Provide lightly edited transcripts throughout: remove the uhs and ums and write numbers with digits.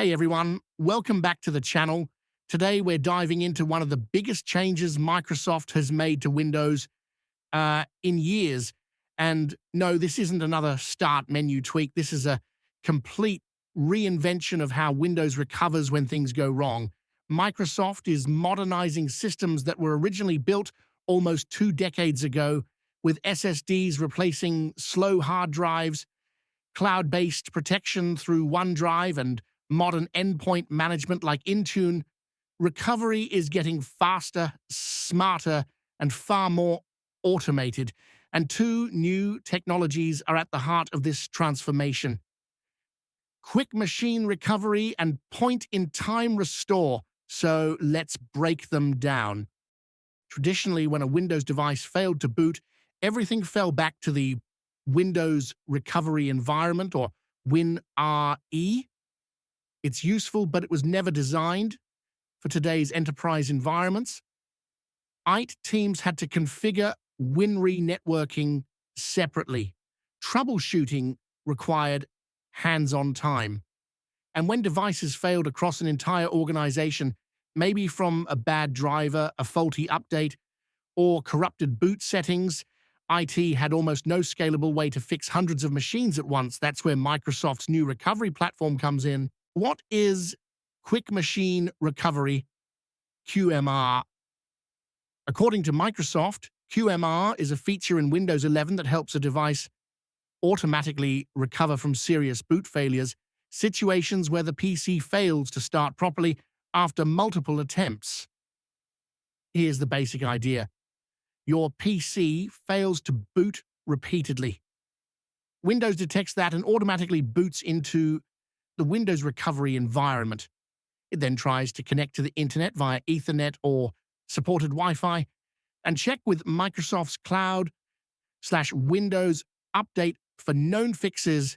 Hey everyone, welcome back to the channel. Today we're diving into one of the biggest changes Microsoft has made to Windows in years. And no, this isn't another start menu tweak. This is a complete reinvention of how Windows recovers when things go wrong. Microsoft is modernizing systems that were originally built almost 2 decades ago, with SSDs replacing slow hard drives, cloud-based protection through OneDrive, and modern endpoint management like Intune. Recovery is getting faster, smarter, and far more automated. And two new technologies are at the heart of this transformation: quick machine recovery and point-in-time restore. So let's break them down. Traditionally, when a Windows device failed to boot, everything fell back to the Windows recovery environment, or WinRE. It's useful, but it was never designed for today's enterprise environments. IT teams had to configure WinRE networking separately. Troubleshooting required hands-on time. And when devices failed across an entire organization, maybe from a bad driver, a faulty update, or corrupted boot settings, IT had almost no scalable way to fix hundreds of machines at once. That's where Microsoft's new recovery platform comes in. What is Quick Machine Recovery, QMR? According to Microsoft, QMR is a feature in Windows 11 that helps a device automatically recover from serious boot failures, situations where the PC fails to start properly after multiple attempts. Here's the basic idea. Your PC fails to boot repeatedly. Windows detects that and automatically boots into the Windows recovery environment. It then tries to connect to the internet via Ethernet or supported Wi-Fi and check with Microsoft's cloud/Windows update for known fixes.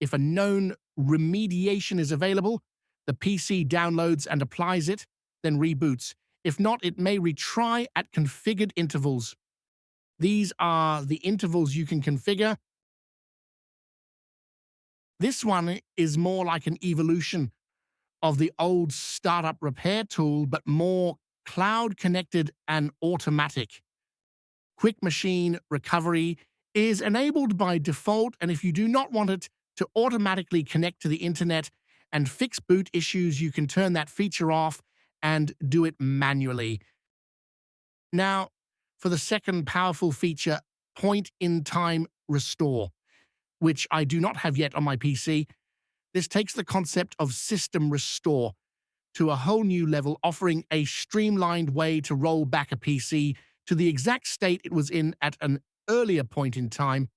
If a known remediation is available, the PC downloads and applies it, then reboots. If not, it may retry at configured intervals. These are the intervals you can configure. This one is more like an evolution of the old startup repair tool, but more cloud-connected and automatic. Quick Machine Recovery is enabled by default, and if you do not want it to automatically connect to the internet and fix boot issues, you can turn that feature off and do it manually. Now, for the second powerful feature, point-in-time restore, which I do not have yet on my PC. This takes the concept of system restore to a whole new level, offering a streamlined way to roll back a PC to the exact state it was in at an earlier point in time.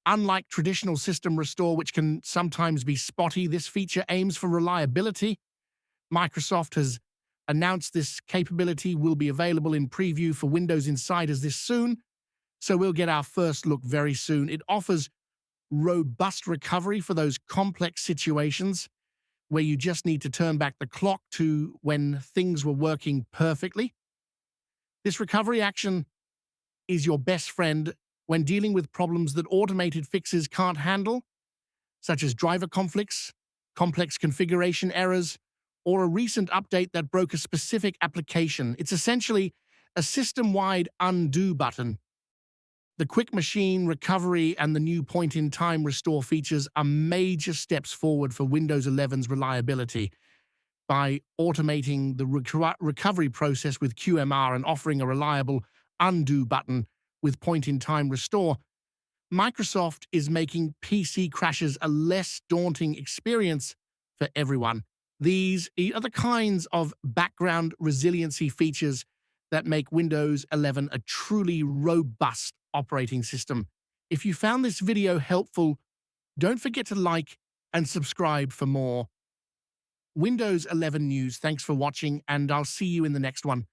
Unlike traditional system restore, which can sometimes be spotty, this feature aims for reliability. Microsoft has announced this capability will be available in preview for Windows Insiders this soon, so we'll get our first look very soon. It offers robust recovery for those complex situations where you just need to turn back the clock to when things were working perfectly. This recovery action is your best friend when dealing with problems that automated fixes can't handle, such as driver conflicts, complex configuration errors, or a recent update that broke a specific application. It's essentially a system-wide undo button. The Quick Machine Recovery and the new point-in-time restore features are major steps forward for Windows 11's reliability. By automating the recovery process with QMR and offering a reliable undo button with point-in-time restore, Microsoft is making PC crashes a less daunting experience for everyone. These are the kinds of background resiliency features that make Windows 11 a truly robust operating system. If you found this video helpful, don't forget to like and subscribe for more Windows 11 news. Thanks for watching, and I'll see you in the next one.